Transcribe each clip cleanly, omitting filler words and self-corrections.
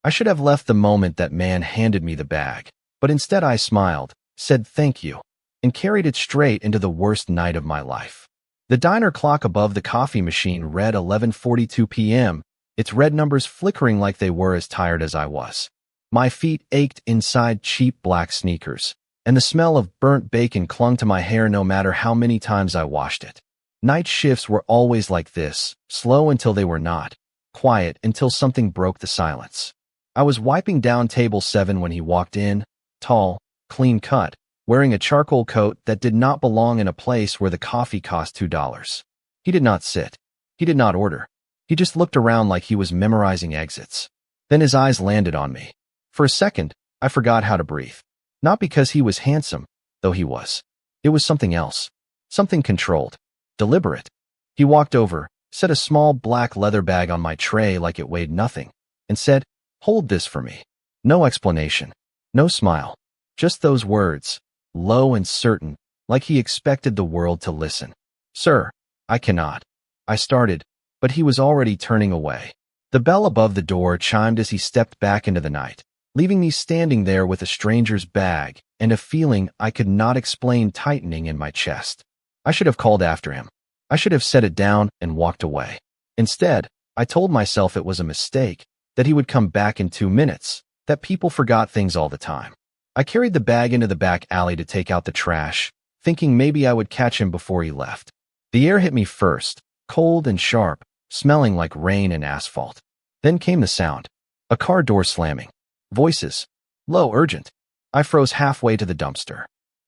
I should have left the moment that man handed me the bag, but instead I smiled, said thank you, and carried it straight into the worst night of my life. The diner clock above the coffee machine read 11:42 p.m., its red numbers flickering like they were as tired as I was. My feet ached inside cheap black sneakers, and the smell of burnt bacon clung to my hair no matter how many times I washed it. Night shifts were always like this, slow until they were not, quiet until something broke the silence. I was wiping down table 7 when he walked in, tall, clean-cut, wearing a charcoal coat that did not belong in a place where the coffee cost $2. He did not sit. He did not order. He just looked around like he was memorizing exits. Then his eyes landed on me. For a second, I forgot how to breathe. Not because he was handsome, though he was. It was something else. Something controlled. Deliberate. He walked over, set a small black leather bag on my tray like it weighed nothing, and said, "Hold this for me." No explanation. No smile. Just those words, low and certain, like he expected the world to listen. "Sir, I cannot." I started, but he was already turning away. The bell above the door chimed as he stepped back into the night, leaving me standing there with a stranger's bag and a feeling I could not explain tightening in my chest. I should have called after him. I should have set it down and walked away. Instead, I told myself it was a mistake, that he would come back in 2 minutes, that people forgot things all the time. I carried the bag into the back alley to take out the trash, thinking maybe I would catch him before he left. The air hit me first, cold and sharp, smelling like rain and asphalt. Then came the sound. A car door slamming. Voices. Low, urgent. I froze halfway to the dumpster.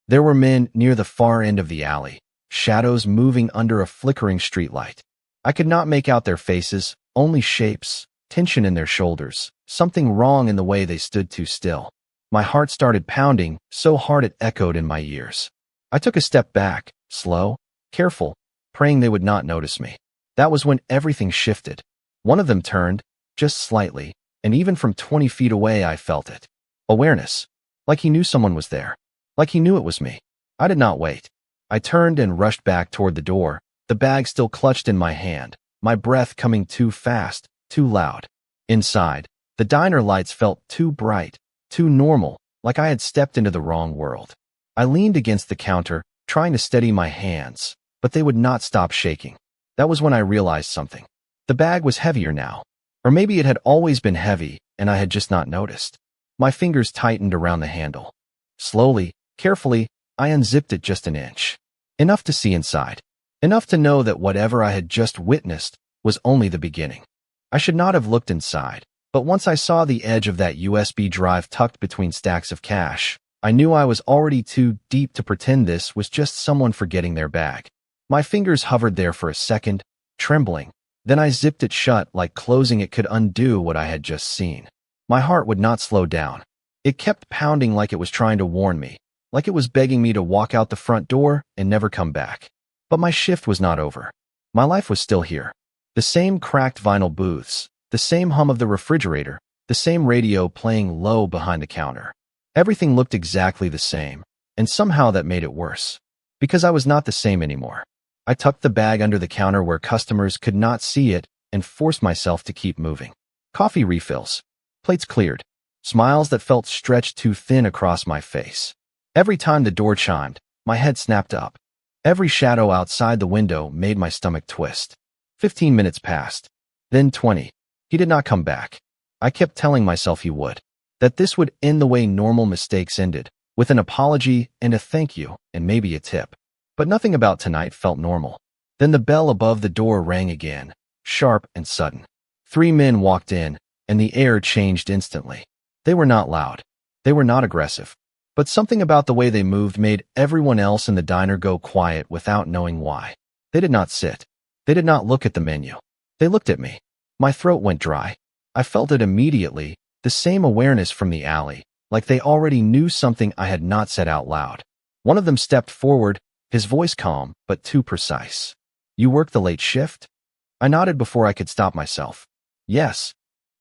There were men near the far end of the alley, shadows moving under a flickering streetlight. I could not make out their faces, only shapes, tension in their shoulders, something wrong in the way they stood too still. My heart started pounding, so hard it echoed in my ears. I took a step back, slow, careful, praying they would not notice me. That was when everything shifted. One of them turned, just slightly, and even from 20 feet away I felt it. Awareness. Like he knew someone was there. Like he knew it was me. I did not wait. I turned and rushed back toward the door, the bag still clutched in my hand, my breath coming too fast, too loud. Inside, the diner lights felt too bright, too normal, like I had stepped into the wrong world. I leaned against the counter, trying to steady my hands, but they would not stop shaking. That was when I realized something. The bag was heavier now. Or maybe it had always been heavy, and I had just not noticed. My fingers tightened around the handle. Slowly, carefully, I unzipped it just an inch. Enough to see inside. Enough to know that whatever I had just witnessed was only the beginning. I should not have looked inside, but once I saw the edge of that USB drive tucked between stacks of cash, I knew I was already too deep to pretend this was just someone forgetting their bag. My fingers hovered there for a second, trembling. Then I zipped it shut like closing it could undo what I had just seen. My heart would not slow down. It kept pounding like it was trying to warn me, like it was begging me to walk out the front door and never come back. But my shift was not over. My life was still here. The same cracked vinyl booths, the same hum of the refrigerator, the same radio playing low behind the counter. Everything looked exactly the same, and somehow that made it worse. Because I was not the same anymore. I tucked the bag under the counter where customers could not see it and forced myself to keep moving. Coffee refills. Plates cleared. Smiles that felt stretched too thin across my face. Every time the door chimed, my head snapped up. Every shadow outside the window made my stomach twist. 15 minutes passed. Then 20. He did not come back. I kept telling myself he would. That this would end the way normal mistakes ended, with an apology and a thank you and maybe a tip. But nothing about tonight felt normal. Then the bell above the door rang again, sharp and sudden. 3 men walked in, and the air changed instantly. They were not loud. They were not aggressive. But something about the way they moved made everyone else in the diner go quiet without knowing why. They did not sit. They did not look at the menu. They looked at me. My throat went dry. I felt it immediately, the same awareness from the alley, like they already knew something I had not said out loud. One of them stepped forward, his voice calm, but too precise. "You work the late shift?" I nodded before I could stop myself. "Yes."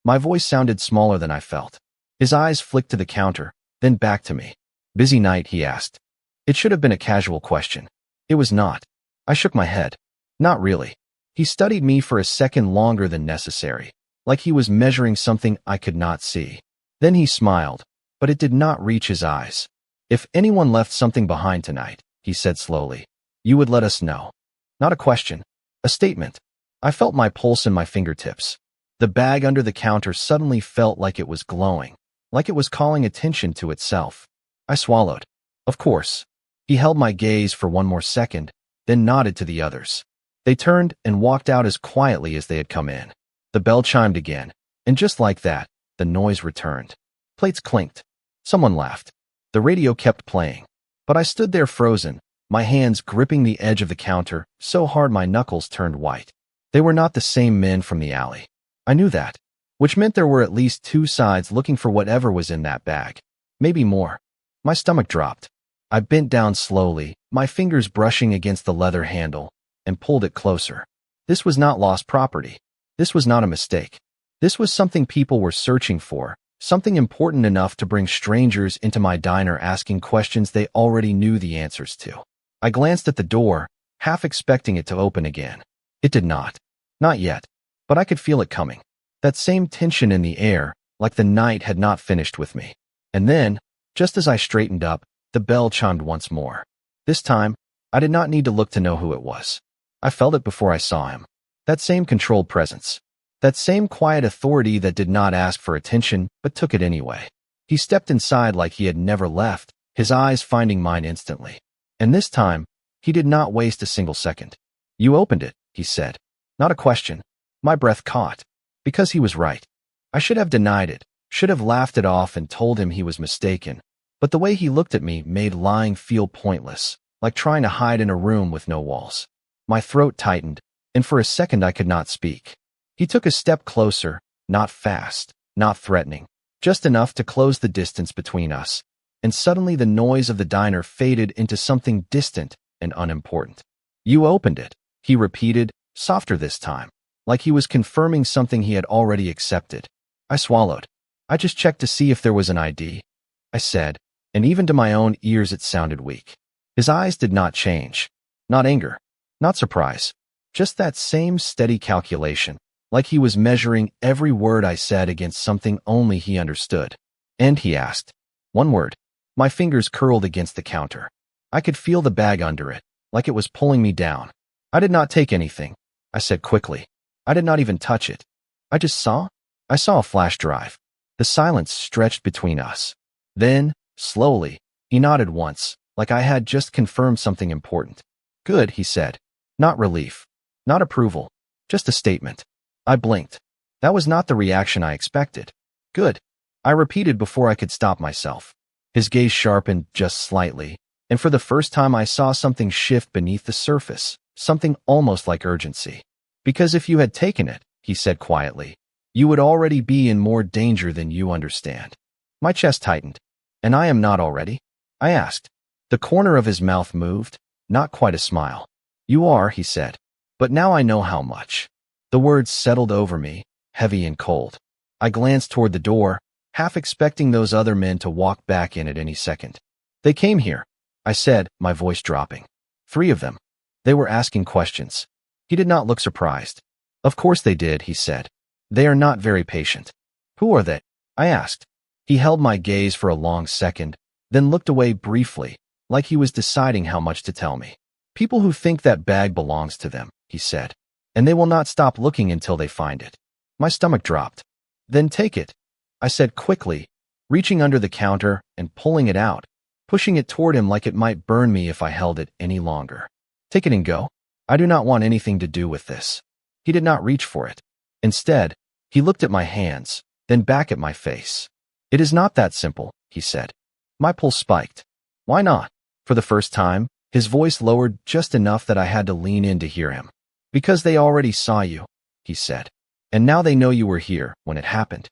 My voice sounded smaller than I felt. His eyes flicked to the counter, then back to me. "Busy night?" he asked. It should have been a casual question. It was not. I shook my head. "Not really." He studied me for a second longer than necessary. like he was measuring something I could not see. Then he smiled, but it did not reach his eyes. "If anyone left something behind tonight," he said slowly, "you would let us know." Not a question, a statement. I felt my pulse in my fingertips. The bag under the counter suddenly felt like it was glowing, like it was calling attention to itself. I swallowed. Of course. He held my gaze for one more second, then nodded to the others. They turned and walked out as quietly as they had come in. The bell chimed again, and just like that, the noise returned. Plates clinked. Someone laughed. The radio kept playing. But I stood there frozen, my hands gripping the edge of the counter so hard my knuckles turned white. They were not the same men from the alley. I knew that, which meant there were at least two sides looking for whatever was in that bag. Maybe more. My stomach dropped. I bent down slowly, my fingers brushing against the leather handle, and pulled it closer. This was not lost property. This was not a mistake. This was something people were searching for, something important enough to bring strangers into my diner asking questions they already knew the answers to. I glanced at the door, half expecting it to open again. It did not. Not yet. But I could feel it coming. That same tension in the air, like the night had not finished with me. And then, just as I straightened up, the bell chimed once more. This time, I did not need to look to know who it was. I felt it before I saw him. That same controlled presence. That same quiet authority that did not ask for attention, but took it anyway. He stepped inside like he had never left, his eyes finding mine instantly. And this time, he did not waste a single second. "You opened it," he said. Not a question. My breath caught. Because he was right. I should have denied it, should have laughed it off and told him he was mistaken. But the way he looked at me made lying feel pointless, like trying to hide in a room with no walls. My throat tightened, and for a second I could not speak. He took a step closer, not fast, not threatening, just enough to close the distance between us, and suddenly the noise of the diner faded into something distant and unimportant. "You opened it," he repeated, softer this time, like he was confirming something he had already accepted. I swallowed. "I just checked to see if there was an ID," I said, and even to my own ears it sounded weak. His eyes did not change. Not anger. Not surprise. Just that same steady calculation, like he was measuring every word I said against something only he understood. "And," he asked. One word. My fingers curled against the counter. I could feel the bag under it, like it was pulling me down. "I did not take anything," I said quickly. "I did not even touch it. I just saw." I saw a flash drive. The silence stretched between us. Then, slowly, he nodded once, like I had just confirmed something important. "Good," he said. Not relief. Not approval. Just a statement. I blinked. That was not the reaction I expected. "Good," I repeated before I could stop myself. His gaze sharpened just slightly, and for the first time I saw something shift beneath the surface, something almost like urgency. "Because if you had taken it," he said quietly, "you would already be in more danger than you understand." My chest tightened. "And I am not already?" I asked. The corner of his mouth moved, not quite a smile. "You are," he said. "But now I know how much." The words settled over me, heavy and cold. I glanced toward the door, half expecting those other men to walk back in at any second. "They came here," I said, my voice dropping. 3 of them. They were asking questions. He did not look surprised. "Of course they did," he said. "They are not very patient." "Who are they?" I asked. He held my gaze for a long second, then looked away briefly, like he was deciding how much to tell me. "People who think that bag belongs to them," he said. "And they will not stop looking until they find it." My stomach dropped. "Then take it," I said quickly, reaching under the counter and pulling it out, pushing it toward him like it might burn me if I held it any longer. "Take it and go. I do not want anything to do with this." He did not reach for it. Instead, he looked at my hands, then back at my face. "It is not that simple," he said. My pulse spiked. "Why not?" For the first time, his voice lowered just enough that I had to lean in to hear him. "Because they already saw you," he said. "And now they know you were here when it happened."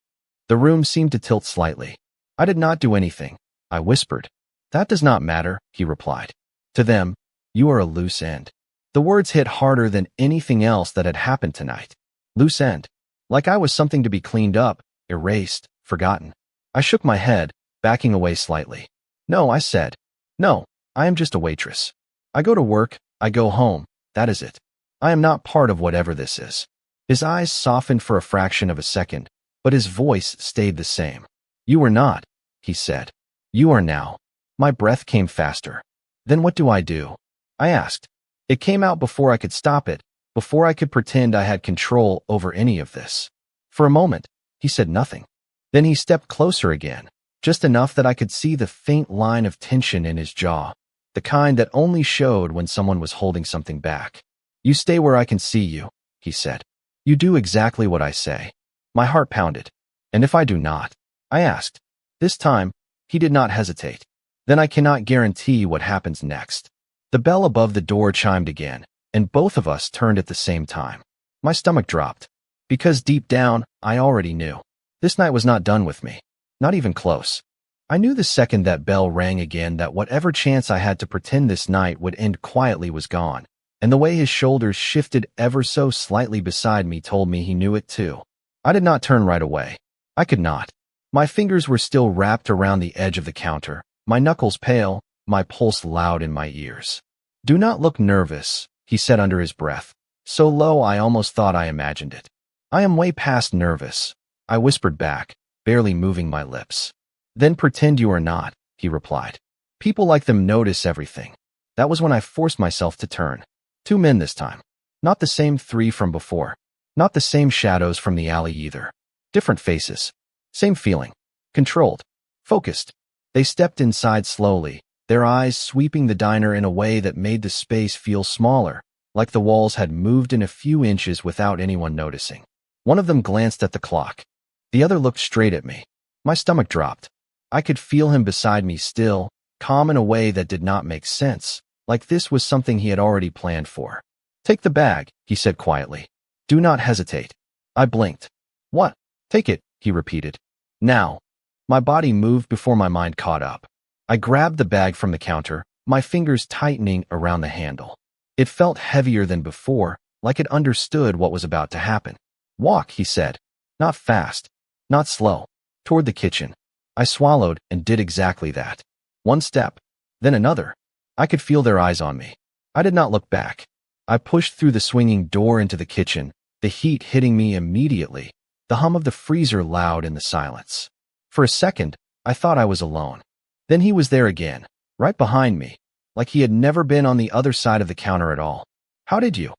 The room seemed to tilt slightly. "I did not do anything," I whispered. "That does not matter," he replied. "To them, you are a loose end." The words hit harder than anything else that had happened tonight. Loose end. Like I was something to be cleaned up, erased, forgotten. I shook my head, backing away slightly. "No," I said. "No, I am just a waitress. I go to work, I go home, that is it. I am not part of whatever this is." His eyes softened for a fraction of a second, but his voice stayed the same. "You were not," he said. "You are now." My breath came faster. "Then what do I do?" I asked. It came out before I could stop it, before I could pretend I had control over any of this. For a moment, he said nothing. Then he stepped closer again, just enough that I could see the faint line of tension in his jaw, the kind that only showed when someone was holding something back. "You stay where I can see you," he said. "You do exactly what I say." My heart pounded. "And if I do not?" I asked. This time, he did not hesitate. "Then I cannot guarantee what happens next." The bell above the door chimed again, and both of us turned at the same time. My stomach dropped, because deep down, I already knew. This night was not done with me. Not even close. I knew the second that bell rang again that whatever chance I had to pretend this night would end quietly was gone, and the way his shoulders shifted ever so slightly beside me told me he knew it too. I did not turn right away. I could not. My fingers were still wrapped around the edge of the counter, my knuckles pale, my pulse loud in my ears. "Do not look nervous," he said under his breath, so low I almost thought I imagined it. "I am way past nervous," I whispered back, barely moving my lips. "Then pretend you are not," he replied. "People like them notice everything." That was when I forced myself to turn. 2 men this time. Not the same 3 from before. Not the same shadows from the alley either. Different faces. Same feeling. Controlled. Focused. They stepped inside slowly, their eyes sweeping the diner in a way that made the space feel smaller, like the walls had moved in a few inches without anyone noticing. One of them glanced at the clock. The other looked straight at me. My stomach dropped. I could feel him beside me still, calm in a way that did not make sense, like this was something he had already planned for. "Take the bag," he said quietly. "Do not hesitate." I blinked. "What?" "Take it," he repeated. "Now." My body moved before my mind caught up. I grabbed the bag from the counter, my fingers tightening around the handle. It felt heavier than before, like it understood what was about to happen. "Walk," he said. "Not fast. Not slow. Toward the kitchen." I swallowed and did exactly that. 1 step. Then another. I could feel their eyes on me. I did not look back. I pushed through the swinging door into the kitchen, the heat hitting me immediately, the hum of the freezer loud in the silence. For a second, I thought I was alone. Then he was there again, right behind me, like he had never been on the other side of the counter at all. "How did you?"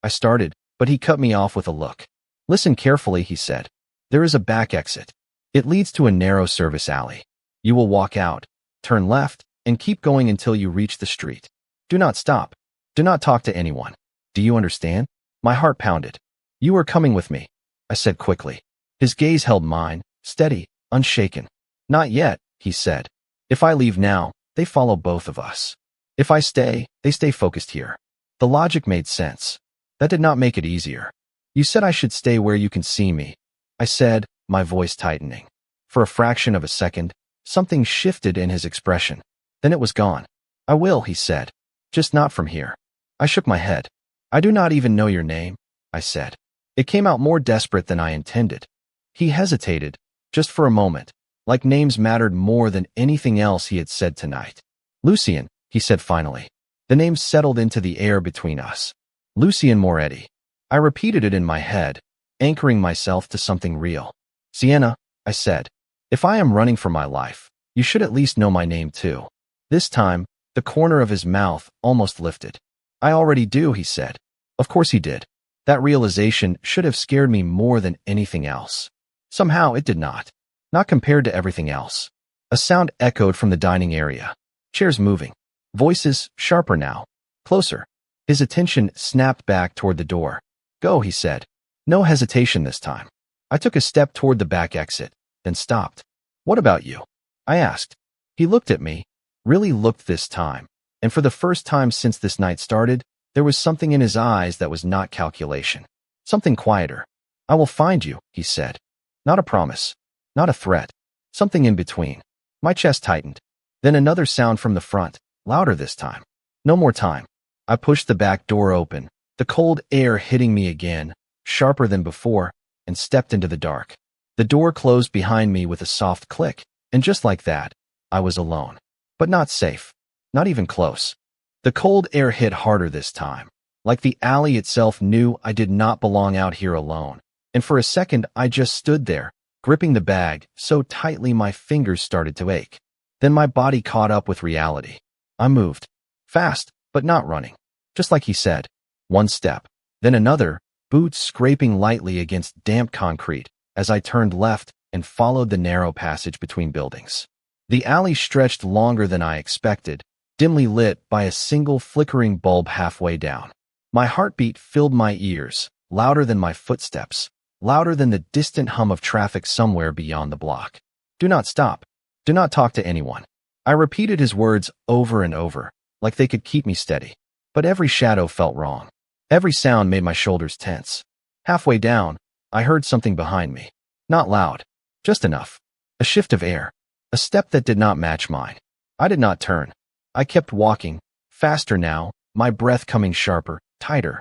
I started, but he cut me off with a look. "Listen carefully," he said. "There is a back exit. It leads to a narrow service alley. You will walk out, turn left, and keep going until you reach the street. Do not stop. Do not talk to anyone. Do you understand?" My heart pounded. "You are coming with me," I said quickly. His gaze held mine, steady, unshaken. "Not yet," he said. "If I leave now, they follow both of us. If I stay, they stay focused here." The logic made sense. That did not make it easier. "You said I should stay where you can see me," I said, my voice tightening. For a fraction of a second, something shifted in his expression. Then it was gone. "I will," he said. "Just not from here." I shook my head. "I do not even know your name," I said. It came out more desperate than I intended. He hesitated, just for a moment, like names mattered more than anything else he had said tonight. "Lucien," he said finally. The name settled into the air between us. Lucien Moretti. I repeated it in my head, anchoring myself to something real. "Sienna," I said, "if I am running for my life, you should at least know my name too." This time, the corner of his mouth almost lifted. "I already do," he said. Of course he did. That realization should have scared me more than anything else. Somehow it did not. Not compared to everything else. A sound echoed from the dining area. Chairs moving. Voices, sharper now. Closer. His attention snapped back toward the door. "Go," he said. No hesitation this time. I took a step toward the back exit, then stopped. "What about you?" I asked. He looked at me, really looked this time, and for the first time since this night started, there was something in his eyes that was not calculation. Something quieter. "I will find you," he said. Not a promise. Not a threat. Something in between. My chest tightened. Then another sound from the front, louder this time. No more time. I pushed the back door open, the cold air hitting me again, sharper than before, and stepped into the dark. The door closed behind me with a soft click, and just like that, I was alone. But not safe. Not even close. The cold air hit harder this time, Like the alley itself knew I did not belong out here alone. And for a second, I just stood there, gripping the bag so tightly my fingers started to ache. Then my body caught up with reality. I moved. Fast, but not running. Just like he said. One step, then another, boots scraping lightly against damp concrete as I turned left and followed the narrow passage between buildings. The alley stretched longer than I expected, dimly lit by a single flickering bulb halfway down. My heartbeat filled my ears, louder than my footsteps, louder than the distant hum of traffic somewhere beyond the block. Do not stop. Do not talk to anyone. I repeated his words over and over, like they could keep me steady. But every shadow felt wrong. Every sound made my shoulders tense. Halfway down, I heard something behind me. Not loud, just enough. A shift of air. A step that did not match mine. I did not turn. I kept walking, faster now, my breath coming sharper, tighter.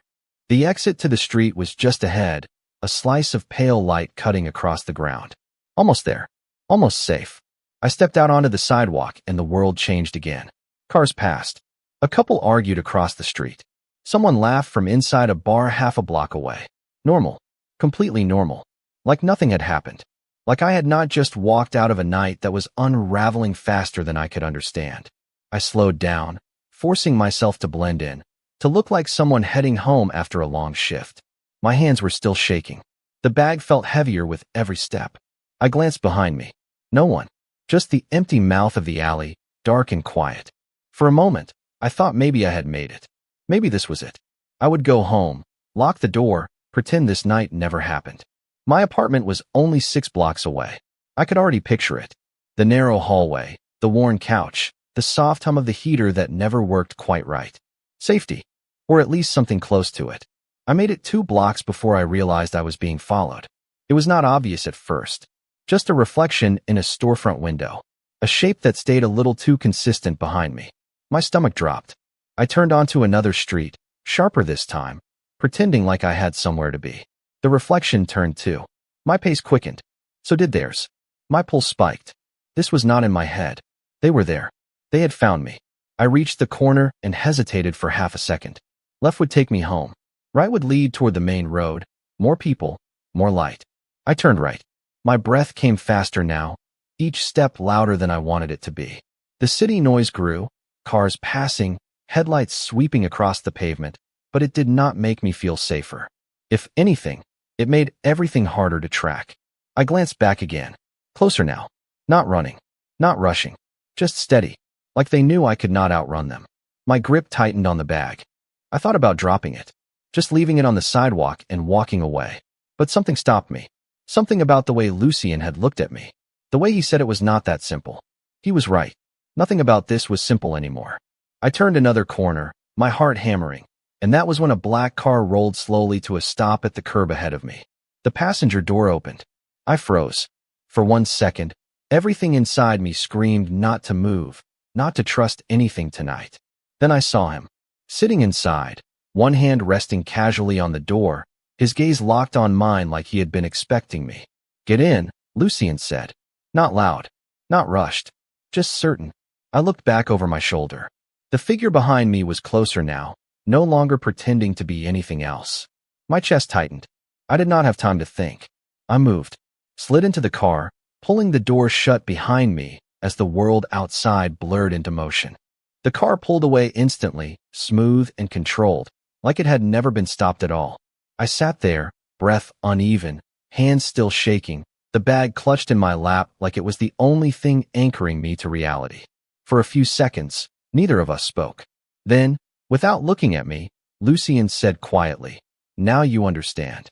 The exit to the street was just ahead, a slice of pale light cutting across the ground. Almost there. Almost safe. I stepped out onto the sidewalk and the world changed again. Cars passed. A couple argued across the street. Someone laughed from inside a bar half a block away. Normal. Completely normal. Like nothing had happened. Like I had not just walked out of a night that was unraveling faster than I could understand. I slowed down, forcing myself to blend in, to look like someone heading home after a long shift. My hands were still shaking. The bag felt heavier with every step. I glanced behind me. No one. Just the empty mouth of the alley, dark and quiet. For a moment, I thought maybe I had made it. Maybe this was it. I would go home, lock the door, pretend this night never happened. My apartment was only 6 blocks away. I could already picture it. The narrow hallway, the worn couch, the soft hum of the heater that never worked quite right. Safety. Or at least something close to it. I made it 2 blocks before I realized I was being followed. It was not obvious at first. Just a reflection in a storefront window. A shape that stayed a little too consistent behind me. My stomach dropped. I turned onto another street, sharper this time, pretending like I had somewhere to be. The reflection turned too. My pace quickened. So did theirs. My pulse spiked. This was not in my head. They were there. They had found me. I reached the corner and hesitated for half a second. Left would take me home. Right would lead toward the main road. More people, more light. I turned right. My breath came faster now, each step louder than I wanted it to be. The city noise grew, cars passing, headlights sweeping across the pavement, but it did not make me feel safer. If anything, it made everything harder to track. I glanced back again. Closer now. Not running. Not rushing. Just steady. Like they knew I could not outrun them. My grip tightened on the bag. I thought about dropping it. Just leaving it on the sidewalk and walking away. But something stopped me. Something about the way Lucien had looked at me. The way he said it was not that simple. He was right. Nothing about this was simple anymore. I turned another corner, my heart hammering, and that was when a black car rolled slowly to a stop at the curb ahead of me. The passenger door opened. I froze. For 1 second, everything inside me screamed not to move, not to trust anything tonight. Then I saw him. Sitting inside, one hand resting casually on the door, his gaze locked on mine like he had been expecting me. Get in, Lucien said. Not loud. Not rushed. Just certain. I looked back over my shoulder. The figure behind me was closer now, no longer pretending to be anything else. My chest tightened. I did not have time to think. I moved. Slid into the car, pulling the door shut behind me as the world outside blurred into motion. The car pulled away instantly, smooth and controlled, like it had never been stopped at all. I sat there, breath uneven, hands still shaking, the bag clutched in my lap like it was the only thing anchoring me to reality. For a few seconds, neither of us spoke. Then, without looking at me, Lucien said quietly, "Now you understand."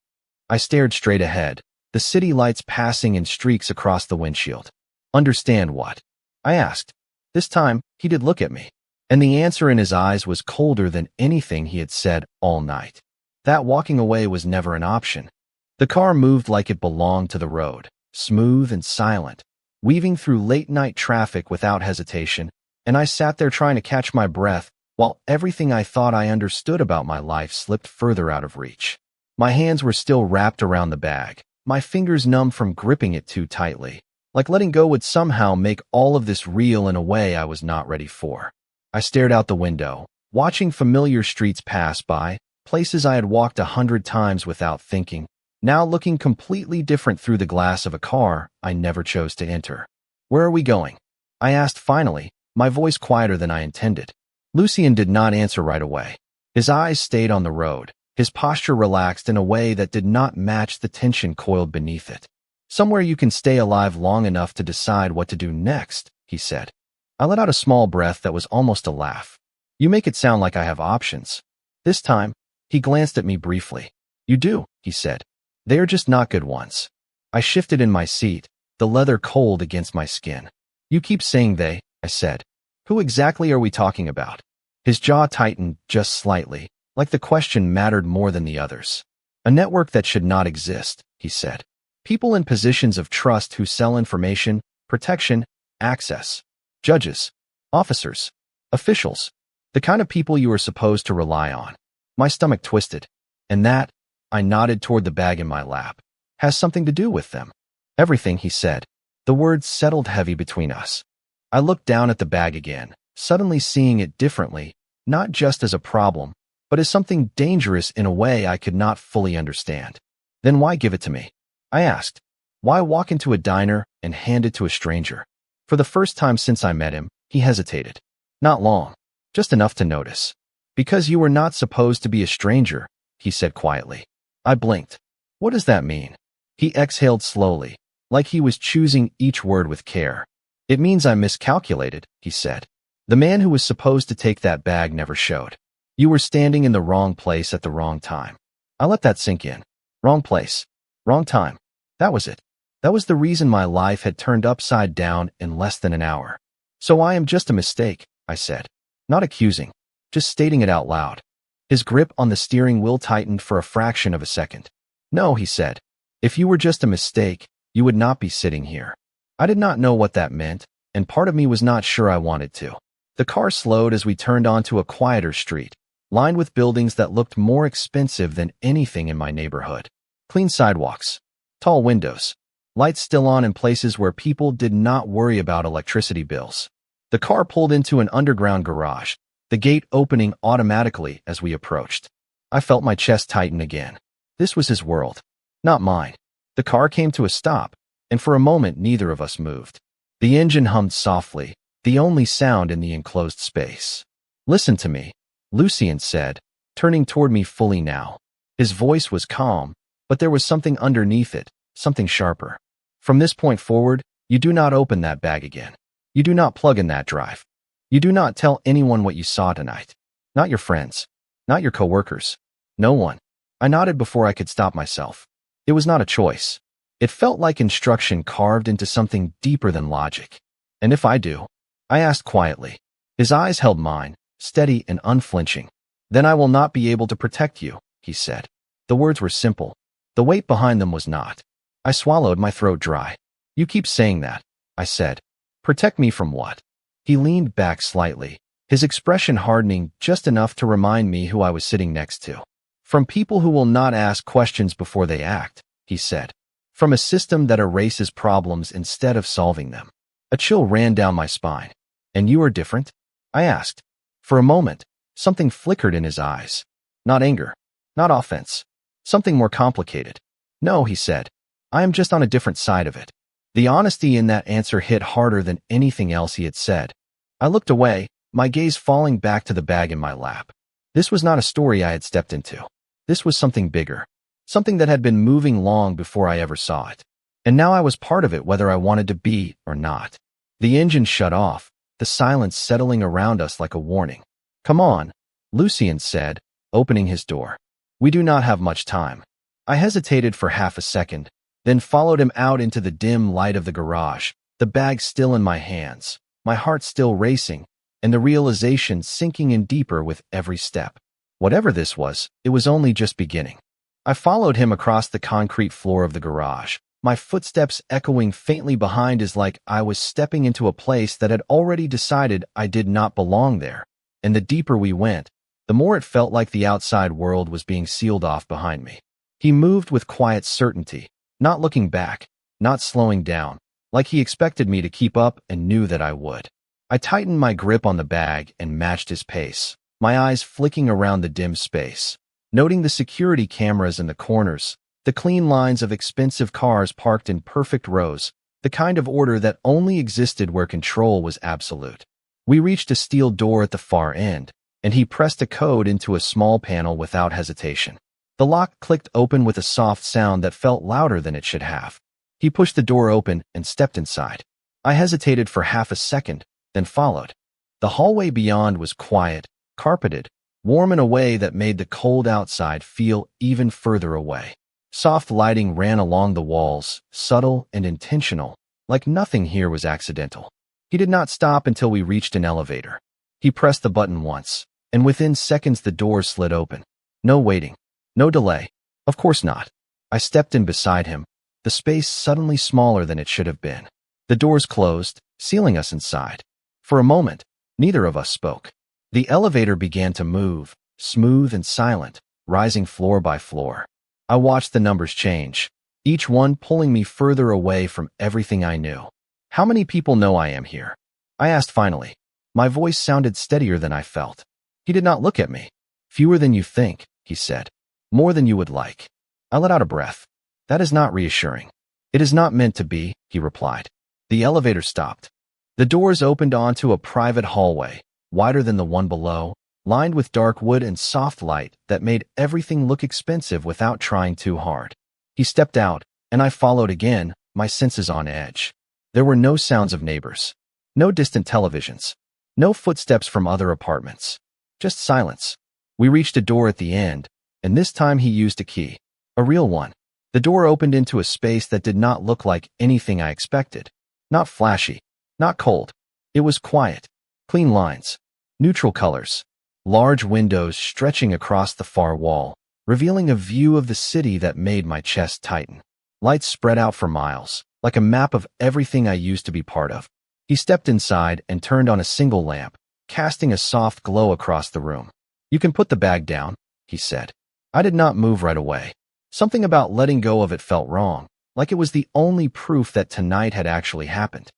I stared straight ahead, the city lights passing in streaks across the windshield. Understand what? I asked. This time, he did look at me, and the answer in his eyes was colder than anything he had said all night. That walking away was never an option. The car moved like it belonged to the road, smooth and silent, weaving through late-night traffic without hesitation, and I sat there trying to catch my breath while everything I thought I understood about my life slipped further out of reach. My hands were still wrapped around the bag, my fingers numb from gripping it too tightly, like letting go would somehow make all of this real in a way I was not ready for. I stared out the window, watching familiar streets pass by, places I had walked 100 times without thinking, now looking completely different through the glass of a car I never chose to enter. "Where are we going?" I asked finally, my voice quieter than I intended. Lucien did not answer right away. His eyes stayed on the road, his posture relaxed in a way that did not match the tension coiled beneath it. "Somewhere you can stay alive long enough to decide what to do next," he said. I let out a small breath that was almost a laugh. "You make it sound like I have options." This time, he glanced at me briefly. "You do," he said. "They are just not good ones." I shifted in my seat, the leather cold against my skin. "You keep saying they," I said. "Who exactly are we talking about?" His jaw tightened just slightly, like the question mattered more than the others. "A network that should not exist," he said. "People in positions of trust who sell information, protection, access. Judges, officers, officials. The kind of people you are supposed to rely on." My stomach twisted. "And that," I nodded toward the bag in my lap, "has something to do with them." "Everything," he said. The words settled heavy between us. I looked down at the bag again, suddenly seeing it differently, not just as a problem, but as something dangerous in a way I could not fully understand. "Then why give it to me?" I asked. "Why walk into a diner and hand it to a stranger?" For the first time since I met him, he hesitated. "Not long. Just enough to notice." "Because you were not supposed to be a stranger," he said quietly. I blinked. "What does that mean?" He exhaled slowly, like he was choosing each word with care. "It means I miscalculated," he said. "The man who was supposed to take that bag never showed. You were standing in the wrong place at the wrong time." I let that sink in. Wrong place. Wrong time. That was it. That was the reason my life had turned upside down in less than an hour. "So I am just a mistake," I said. Not accusing, just stating it out loud. His grip on the steering wheel tightened for a fraction of a second. "No," he said. "If you were just a mistake, you would not be sitting here." I did not know what that meant, and part of me was not sure I wanted to. The car slowed as we turned onto a quieter street, lined with buildings that looked more expensive than anything in my neighborhood. Clean sidewalks, tall windows, lights still on in places where people did not worry about electricity bills. The car pulled into an underground garage, the gate opening automatically as we approached. I felt my chest tighten again. This was his world, not mine. The car came to a stop, and for a moment neither of us moved. The engine hummed softly, the only sound in the enclosed space. "Listen to me," Lucien said, turning toward me fully now. His voice was calm, but there was something underneath it, something sharper. "From this point forward, you do not open that bag again. You do not plug in that drive. You do not tell anyone what you saw tonight. Not your friends. Not your coworkers. No one." I nodded before I could stop myself. It was not a choice. It felt like instruction carved into something deeper than logic. "And if I do?" I asked quietly. His eyes held mine, steady and unflinching. "Then I will not be able to protect you," he said. The words were simple. The weight behind them was not. I swallowed, my throat dry. "You keep saying that," I said. "Protect me from what?" He leaned back slightly, his expression hardening just enough to remind me who I was sitting next to. "From people who will not ask questions before they act," he said. "From a system that erases problems instead of solving them." A chill ran down my spine. "And you are different?" I asked. For a moment, something flickered in his eyes. Not anger, not offense, something more complicated. "No," he said. "I am just on a different side of it." The honesty in that answer hit harder than anything else he had said. I looked away, my gaze falling back to the bag in my lap. This was not a story I had stepped into. This was something bigger, something that had been moving long before I ever saw it. And now I was part of it whether I wanted to be or not. The engine shut off, the silence settling around us like a warning. "Come on," Lucien said, opening his door. "We do not have much time." I hesitated for half a second, then followed him out into the dim light of the garage, the bag still in my hands, my heart still racing, and the realization sinking in deeper with every step. Whatever this was, it was only just beginning. I followed him across the concrete floor of the garage, my footsteps echoing faintly behind as like I was stepping into a place that had already decided I did not belong there. And the deeper we went, the more it felt like the outside world was being sealed off behind me. He moved with quiet certainty, not looking back, not slowing down, like he expected me to keep up and knew that I would. I tightened my grip on the bag and matched his pace, my eyes flicking around the dim space. noting the security cameras in the corners, the clean lines of expensive cars parked in perfect rows, the kind of order that only existed where control was absolute. We reached a steel door at the far end, and he pressed a code into a small panel without hesitation. The lock clicked open with a soft sound that felt louder than it should have. He pushed the door open and stepped inside. I hesitated for half a second, then followed. The hallway beyond was quiet, carpeted, warm in a way that made the cold outside feel even further away. Soft lighting ran along the walls, subtle and intentional, like nothing here was accidental. He did not stop until we reached an elevator. He pressed the button once, and within seconds the door slid open. No waiting. No delay. Of course not. I stepped in beside him, the space suddenly smaller than it should have been. The doors closed, sealing us inside. For a moment, neither of us spoke. The elevator began to move, smooth and silent, rising floor by floor. I watched the numbers change, each one pulling me further away from everything I knew. How many people know I am here? I asked finally. My voice sounded steadier than I felt. He did not look at me. Fewer than you think, he said. More than you would like. I let out a breath. That is not reassuring. It is not meant to be, he replied. The elevator stopped. The doors opened onto a private hallway, wider than the one below, lined with dark wood and soft light that made everything look expensive without trying too hard. He stepped out, and I followed again, my senses on edge. There were no sounds of neighbors. No distant televisions. No footsteps from other apartments. Just silence. We reached a door at the end, and this time he used a key. A real one. The door opened into a space that did not look like anything I expected. Not flashy. Not cold. It was quiet. Clean lines. Neutral colors. Large windows stretching across the far wall, revealing a view of the city that made my chest tighten. Lights spread out for miles, like a map of everything I used to be part of. He stepped inside and turned on a single lamp, casting a soft glow across the room. You can put the bag down, he said. I did not move right away. Something about letting go of it felt wrong, like it was the only proof that tonight had actually happened.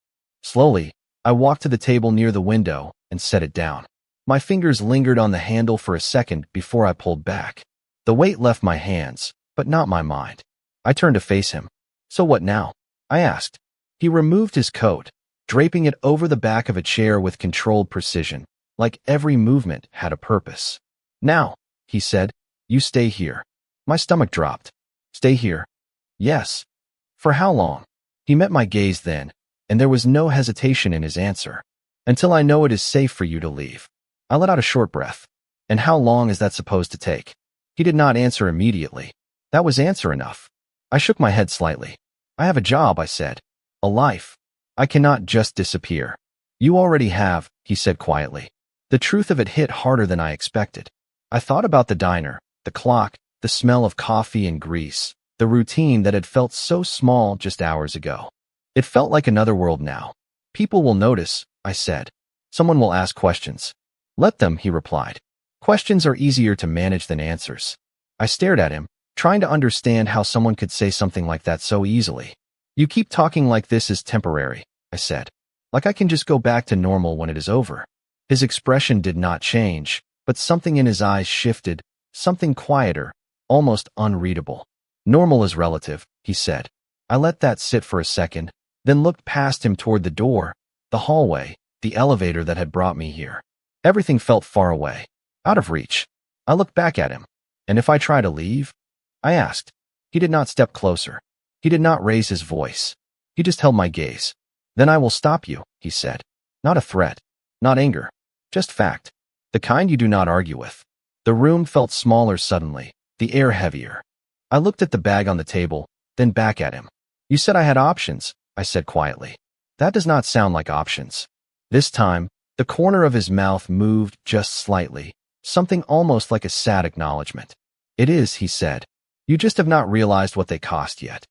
Slowly, I walked to the table near the window and set it down. My fingers lingered on the handle for a second before I pulled back. The weight left my hands, but not my mind. I turned to face him. So what now? I asked. He removed his coat, draping it over the back of a chair with controlled precision, like every movement had a purpose. Now, he said, you stay here. My stomach dropped. Stay here? Yes. For how long? He met my gaze then, and there was no hesitation in his answer. Until I know it is safe for you to leave. I let out a short breath. And how long is that supposed to take? He did not answer immediately. That was answer enough. I shook my head slightly. I have a job, I said. A life. I cannot just disappear. You already have, he said quietly. The truth of it hit harder than I expected. I thought about the diner, the clock, the smell of coffee and grease, the routine that had felt so small just hours ago. It felt like another world now. People will notice, I said. Someone will ask questions. Let them, he replied. Questions are easier to manage than answers. I stared at him, trying to understand how someone could say something like that so easily. You keep talking like this is temporary, I said. Like I can just go back to normal when it is over. His expression did not change, but something in his eyes shifted, something quieter, almost unreadable. Normal is relative, he said. I let that sit for a second, then looked past him toward the door, the hallway, the elevator that had brought me here. Everything felt far away, out of reach. I looked back at him. And if I try to leave? I asked. He did not step closer. He did not raise his voice. He just held my gaze. Then I will stop you, he said. Not a threat. Not anger. Just fact. The kind you do not argue with. The room felt smaller suddenly, the air heavier. I looked at the bag on the table, then back at him. You said I had options, I said quietly. That does not sound like options. This time, the corner of his mouth moved just slightly, something almost like a sad acknowledgement. It is, he said. You just have not realized what they cost yet.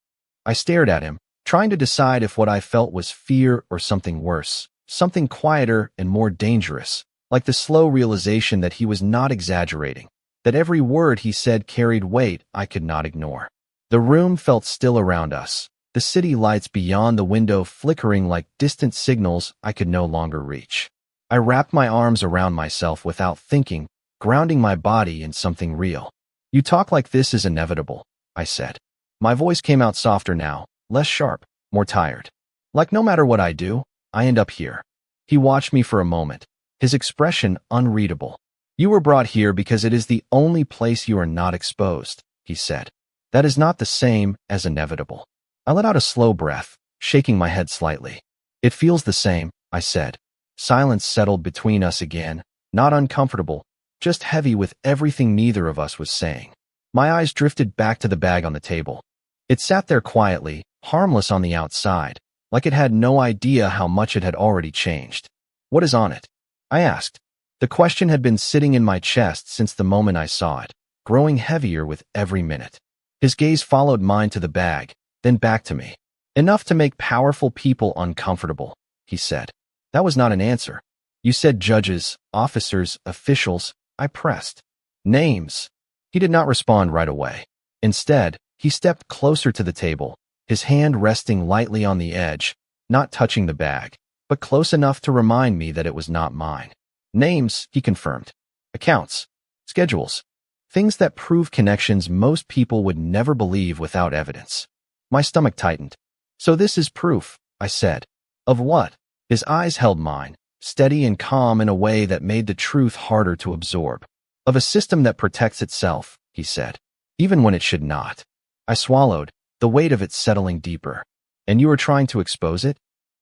I stared at him, trying to decide if what I felt was fear or something worse, something quieter and more dangerous, like the slow realization that he was not exaggerating, that every word he said carried weight I could not ignore. The room felt still around us, the city lights beyond the window flickering like distant signals I could no longer reach. I wrapped my arms around myself without thinking, grounding my body in something real. You talk like this is inevitable, I said. My voice came out softer now, less sharp, more tired. Like no matter what I do, I end up here. He watched me for a moment, his expression unreadable. You were brought here because it is the only place you are not exposed, he said. That is not the same as inevitable. I let out a slow breath, shaking my head slightly. It feels the same, I said. Silence settled between us again, not uncomfortable, just heavy with everything neither of us was saying. My eyes drifted back to the bag on the table. It sat there quietly, harmless on the outside, like it had no idea how much it had already changed. What is on it? I asked. The question had been sitting in my chest since the moment I saw it, growing heavier with every minute. His gaze followed mine to the bag, then back to me. Enough to make powerful people uncomfortable, he said. That was not an answer. You said judges, officers, officials. I pressed. Names. He did not respond right away. Instead, he stepped closer to the table, his hand resting lightly on the edge, not touching the bag, but close enough to remind me that it was not mine. Names, he confirmed. Accounts. Schedules. Things that prove connections most people would never believe without evidence. My stomach tightened. So this is proof, I said. Of what? His eyes held mine, steady and calm in a way that made the truth harder to absorb. Of a system that protects itself, he said, even when it should not. I swallowed, the weight of it settling deeper. And you were trying to expose it?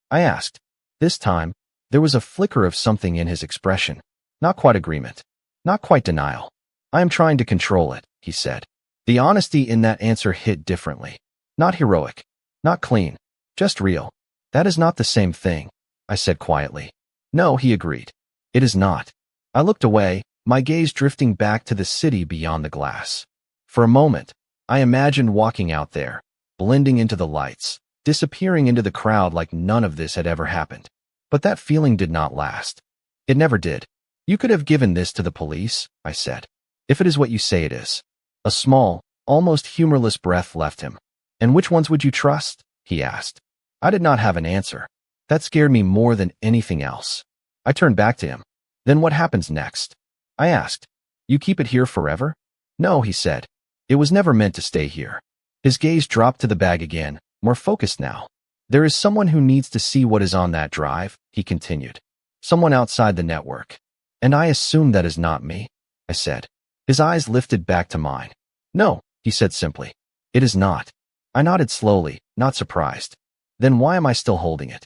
I asked. This time, there was a flicker of something in his expression. Not quite agreement. Not quite denial. I am trying to control it, he said. The honesty in that answer hit differently. Not heroic. Not clean. Just real. That is not the same thing, I said quietly. No, he agreed. It is not. I looked away, my gaze drifting back to the city beyond the glass. For a moment, I imagined walking out there, blending into the lights, disappearing into the crowd like none of this had ever happened. But that feeling did not last. It never did. You could have given this to the police, I said. If it is what you say it is. A small, almost humorless breath left him. And which ones would you trust? He asked. I did not have an answer. That scared me more than anything else. I turned back to him. Then what happens next? I asked. You keep it here forever? No, he said. It was never meant to stay here. His gaze dropped to the bag again, more focused now. There is someone who needs to see what is on that drive, he continued. Someone outside the network. And I assume that is not me, I said. His eyes lifted back to mine. No, he said simply. It is not. I nodded slowly, not surprised. Then why am I still holding it?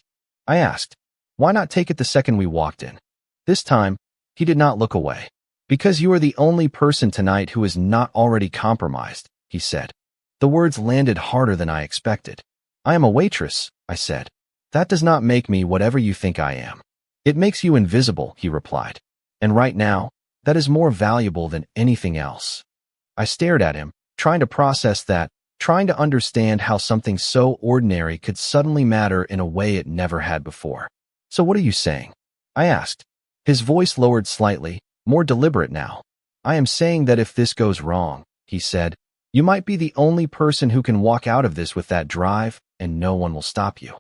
I asked. Why not take it the second we walked in? This time, he did not look away. Because you are the only person tonight who is not already compromised, he said. The words landed harder than I expected. I am a waitress, I said. That does not make me whatever you think I am. It makes you invisible, he replied. And right now, that is more valuable than anything else. I stared at him, trying to process that, trying to understand how something so ordinary could suddenly matter in a way it never had before. So what are you saying? I asked. His voice lowered slightly, more deliberate now. I am saying that if this goes wrong, he said, you might be the only person who can walk out of this with that drive, and no one will stop you.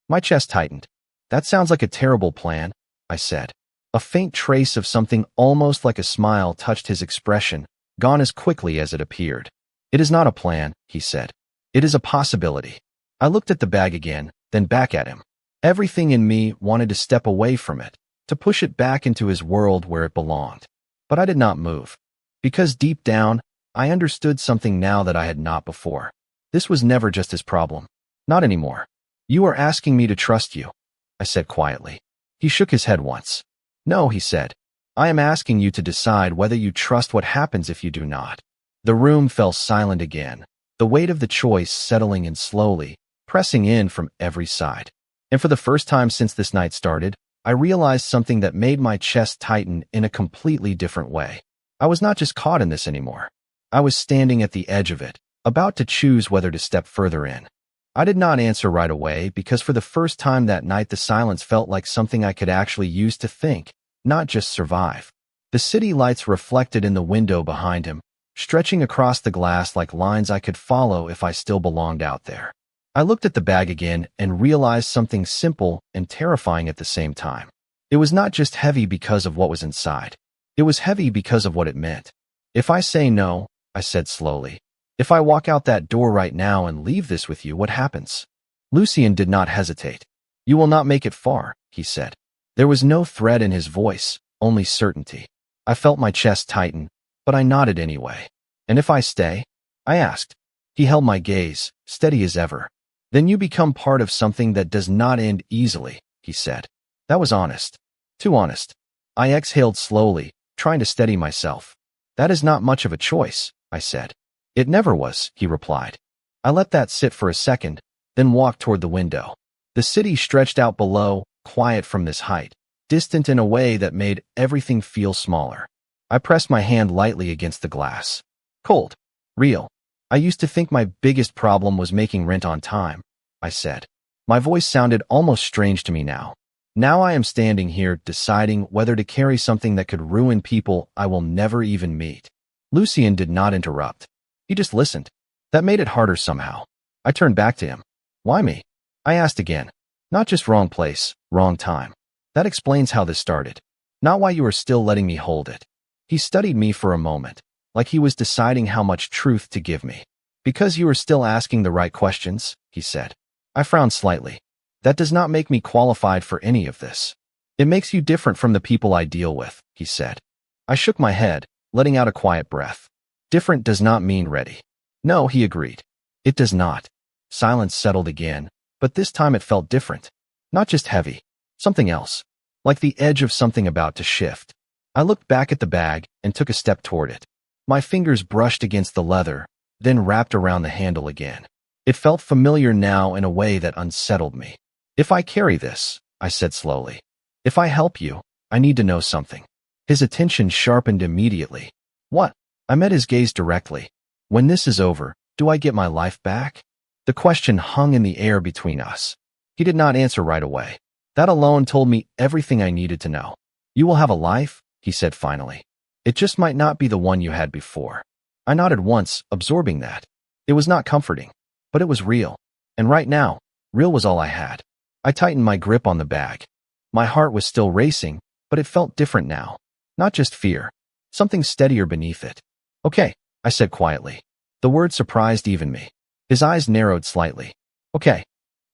My chest tightened. That sounds like a terrible plan, I said. A faint trace of something almost like a smile touched his expression, gone as quickly as it appeared. It is not a plan, he said. It is a possibility. I looked at the bag again, then back at him. Everything in me wanted to step away from it, to push it back into his world where it belonged. But I did not move. Because deep down, I understood something now that I had not before. This was never just his problem. Not anymore. You are asking me to trust you, I said quietly. He shook his head once. No, he said. I am asking you to decide whether you trust what happens if you do not. The room fell silent again, the weight of the choice settling in slowly, pressing in from every side. And for the first time since this night started, I realized something that made my chest tighten in a completely different way. I was not just caught in this anymore. I was standing at the edge of it, about to choose whether to step further in. I did not answer right away because for the first time that night the silence felt like something I could actually use to think, not just survive. The city lights reflected in the window behind him, stretching across the glass like lines I could follow if I still belonged out there. I looked at the bag again and realized something simple and terrifying at the same time. It was not just heavy because of what was inside. It was heavy because of what it meant. If I say no, I said slowly. If I walk out that door right now and leave this with you, what happens? Lucien did not hesitate. You will not make it far, he said. There was no threat in his voice, only certainty. I felt my chest tighten, but I nodded anyway. And if I stay? I asked. He held my gaze, steady as ever. Then you become part of something that does not end easily, he said. That was honest. Too honest. I exhaled slowly, trying to steady myself. That is not much of a choice, I said. It never was, he replied. I let that sit for a second, then walked toward the window. The city stretched out below, quiet from this height, distant in a way that made everything feel smaller. I pressed my hand lightly against the glass. Cold. Real. I used to think my biggest problem was making rent on time, I said. My voice sounded almost strange to me now. Now I am standing here deciding whether to carry something that could ruin people I will never even meet. Lucien did not interrupt. He just listened. That made it harder somehow. I turned back to him. Why me? I asked again. Not just wrong place, wrong time. That explains how this started. Not why you are still letting me hold it. He studied me for a moment, like he was deciding how much truth to give me. Because you are still asking the right questions, he said. I frowned slightly. That does not make me qualified for any of this. It makes you different from the people I deal with, he said. I shook my head, letting out a quiet breath. Different does not mean ready. No, he agreed. It does not. Silence settled again, but this time it felt different. Not just heavy. Something else. Like the edge of something about to shift. I looked back at the bag and took a step toward it. My fingers brushed against the leather, then wrapped around the handle again. It felt familiar now in a way that unsettled me. If I carry this, I said slowly. If I help you, I need to know something. His attention sharpened immediately. What? I met his gaze directly. When this is over, do I get my life back? The question hung in the air between us. He did not answer right away. That alone told me everything I needed to know. You will have a life, he said finally. It just might not be the one you had before. I nodded once, absorbing that. It was not comforting, but it was real. And right now, real was all I had. I tightened my grip on the bag. My heart was still racing, but it felt different now. Not just fear. Something steadier beneath it. Okay, I said quietly. The word surprised even me. His eyes narrowed slightly. Okay.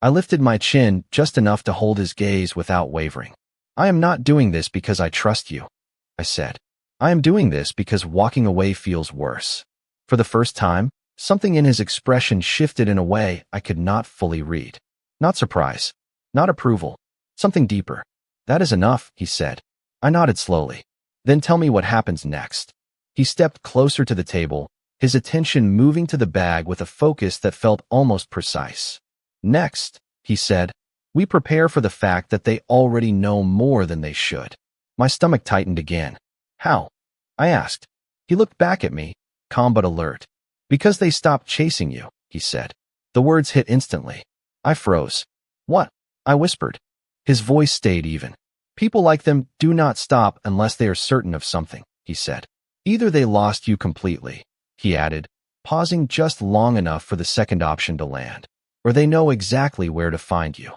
I lifted my chin just enough to hold his gaze without wavering. I am not doing this because I trust you, I said. I am doing this because walking away feels worse. For the first time, something in his expression shifted in a way I could not fully read. Not surprise. Not approval. Something deeper. That is enough, he said. I nodded slowly. Then tell me what happens next. He stepped closer to the table, his attention moving to the bag with a focus that felt almost precise. Next, he said, we prepare for the fact that they already know more than they should. My stomach tightened again. How? I asked. He looked back at me, calm but alert. Because they stopped chasing you, he said. The words hit instantly. I froze. What? I whispered. His voice stayed even. People like them do not stop unless they are certain of something, he said. Either they lost you completely, he added, pausing just long enough for the second option to land, or they know exactly where to find you.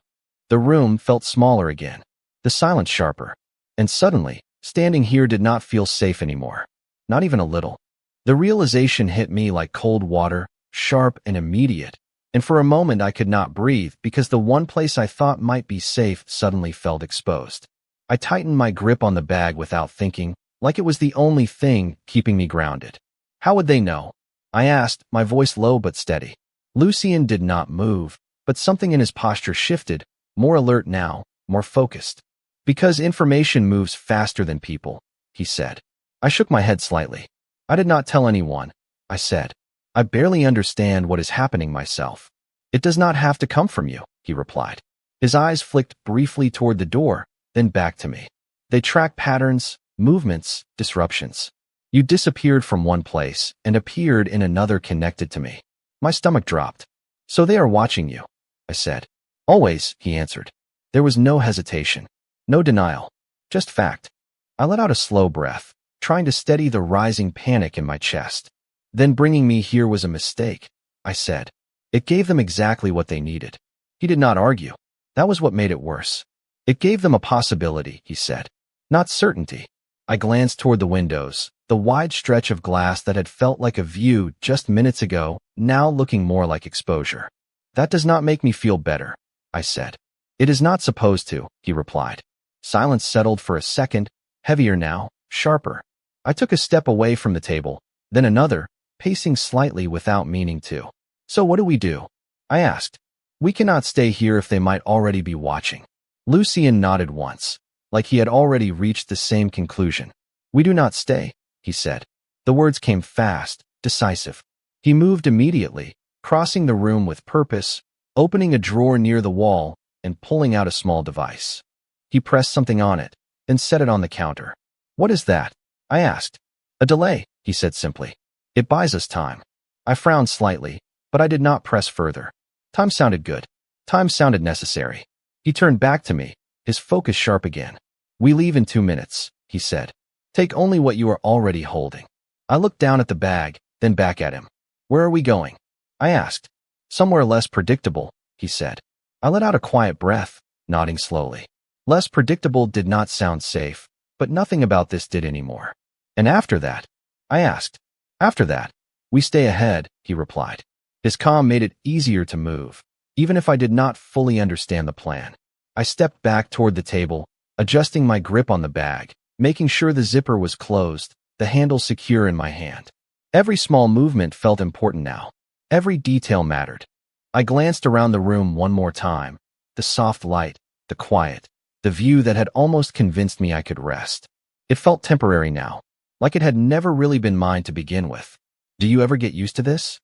The room felt smaller again, the silence sharper, and suddenly, standing here did not feel safe anymore. Not even a little. The realization hit me like cold water, sharp and immediate, and for a moment I could not breathe because the one place I thought might be safe suddenly felt exposed. I tightened my grip on the bag without thinking, like it was the only thing keeping me grounded. How would they know? I asked, my voice low but steady. Lucien did not move, but something in his posture shifted, more alert now, more focused. Because information moves faster than people, he said. I shook my head slightly. I did not tell anyone, I said. I barely understand what is happening myself. It does not have to come from you, he replied. His eyes flicked briefly toward the door, then back to me. They track patterns, movements, disruptions. You disappeared from one place and appeared in another connected to me. My stomach dropped. So they are watching you, I said. Always, he answered. There was no hesitation, no denial, just fact. I let out a slow breath, trying to steady the rising panic in my chest. Then bringing me here was a mistake, I said. It gave them exactly what they needed. He did not argue. That was what made it worse. It gave them a possibility, he said. Not certainty. I glanced toward the windows, the wide stretch of glass that had felt like a view just minutes ago, now looking more like exposure. That does not make me feel better, I said. It is not supposed to, he replied. Silence settled for a second, heavier now, sharper. I took a step away from the table, then another, pacing slightly without meaning to. So what do we do? I asked. We cannot stay here if they might already be watching. Lucien nodded once, like he had already reached the same conclusion. We do not stay, he said. The words came fast, decisive. He moved immediately, crossing the room with purpose, opening a drawer near the wall, and pulling out a small device. He pressed something on it, then set it on the counter. What is that? I asked. A delay, he said simply. It buys us time. I frowned slightly, but I did not press further. Time sounded good. Time sounded necessary. He turned back to me, his focus sharp again. We leave in 2 minutes, he said. Take only what you are already holding. I looked down at the bag, then back at him. Where are we going? I asked. Somewhere less predictable, he said. I let out a quiet breath, nodding slowly. Less predictable did not sound safe, but nothing about this did anymore. And after that? I asked. After that, we stay ahead, he replied. His calm made it easier to move, even if I did not fully understand the plan. I stepped back toward the table, adjusting my grip on the bag, making sure the zipper was closed, the handle secure in my hand. Every small movement felt important now. Every detail mattered. I glanced around the room one more time, the soft light, the quiet, the view that had almost convinced me I could rest. It felt temporary now, like it had never really been mine to begin with. Do you ever get used to this?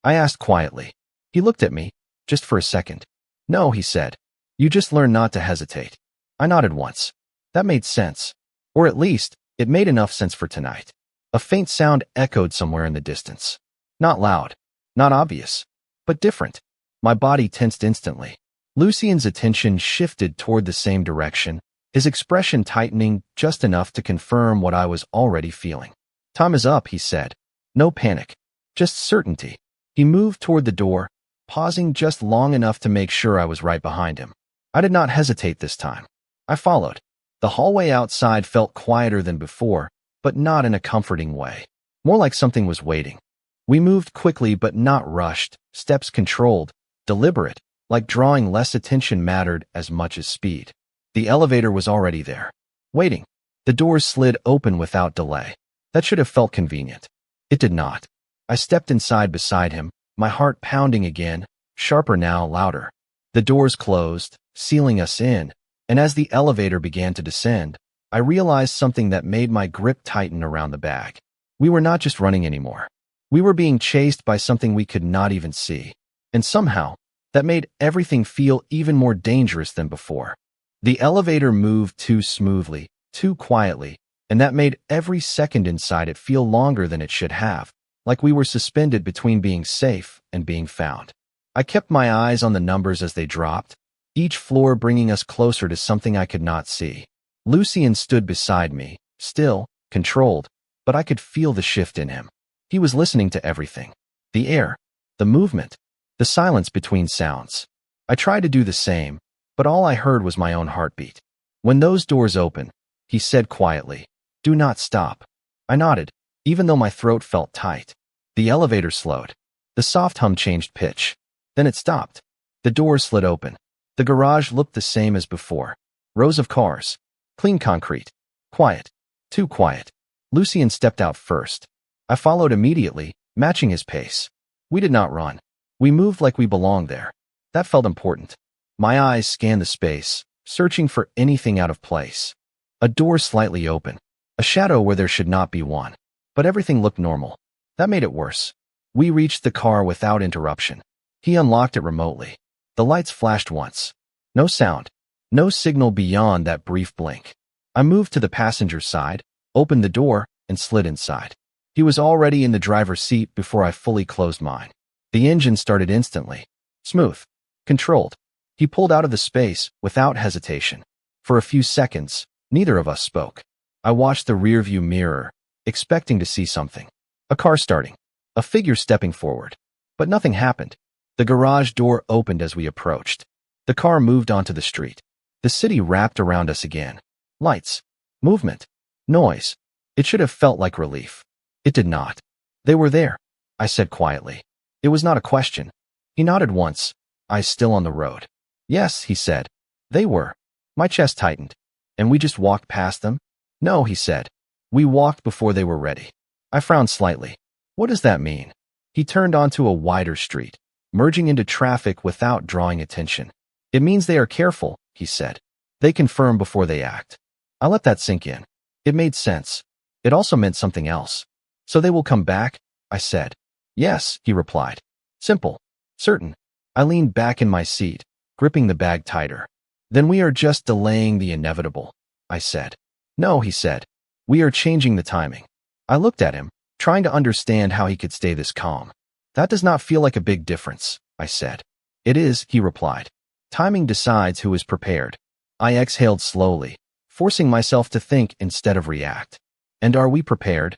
I asked quietly. He looked at me, just for a second. No, he said. You just learn not to hesitate. I nodded once. That made sense. Or at least, it made enough sense for tonight. A faint sound echoed somewhere in the distance. Not loud, not obvious, but different. My body tensed instantly. Lucien's attention shifted toward the same direction, his expression tightening just enough to confirm what I was already feeling. Time is up, he said. No panic, just certainty. He moved toward the door, pausing just long enough to make sure I was right behind him. I did not hesitate this time. I followed. The hallway outside felt quieter than before, but not in a comforting way. More like something was waiting. We moved quickly but not rushed, steps controlled, deliberate, like drawing less attention mattered as much as speed. The elevator was already there, waiting. The doors slid open without delay. That should have felt convenient. It did not. I stepped inside beside him, my heart pounding again, sharper now, louder. The doors closed, sealing us in, and as the elevator began to descend, I realized something that made my grip tighten around the bag. We were not just running anymore. We were being chased by something we could not even see. And somehow, that made everything feel even more dangerous than before. The elevator moved too smoothly, too quietly, and that made every second inside it feel longer than it should have, like we were suspended between being safe and being found. I kept my eyes on the numbers as they dropped, each floor bringing us closer to something I could not see. Lucien stood beside me, still, controlled, but I could feel the shift in him. He was listening to everything. The air, the movement, the silence between sounds. I tried to do the same, but all I heard was my own heartbeat. When those doors opened, he said quietly, "Do not stop." I nodded, even though my throat felt tight. The elevator slowed. The soft hum changed pitch. Then it stopped. The doors slid open. The garage looked the same as before. Rows of cars. Clean concrete. Quiet. Too quiet. Lucien stepped out first. I followed immediately, matching his pace. We did not run. We moved like we belonged there. That felt important. My eyes scanned the space, searching for anything out of place. A door slightly open. A shadow where there should not be one. But everything looked normal. That made it worse. We reached the car without interruption. He unlocked it remotely. The lights flashed once. No sound. No signal beyond that brief blink. I moved to the passenger side, opened the door, and slid inside. He was already in the driver's seat before I fully closed mine. The engine started instantly. Smooth. Controlled. He pulled out of the space without hesitation. For a few seconds, neither of us spoke. I watched the rearview mirror, expecting to see something. A car starting. A figure stepping forward. But nothing happened. The garage door opened as we approached. The car moved onto the street. The city wrapped around us again. Lights. Movement. Noise. It should have felt like relief. It did not. They were there, I said quietly. It was not a question. He nodded once, eyes still on the road. Yes, he said. They were. My chest tightened. And we just walked past them? No, he said. We walked before they were ready. I frowned slightly. What does that mean? He turned onto a wider street, merging into traffic without drawing attention. It means they are careful, he said. They confirm before they act. I let that sink in. It made sense. It also meant something else. So they will come back? I said. Yes, he replied. Simple. Certain. I leaned back in my seat, gripping the bag tighter. Then we are just delaying the inevitable, I said. No, he said. We are changing the timing. I looked at him, trying to understand how he could stay this calm. That does not feel like a big difference, I said. It is, he replied. Timing decides who is prepared. I exhaled slowly, forcing myself to think instead of react. And are we prepared?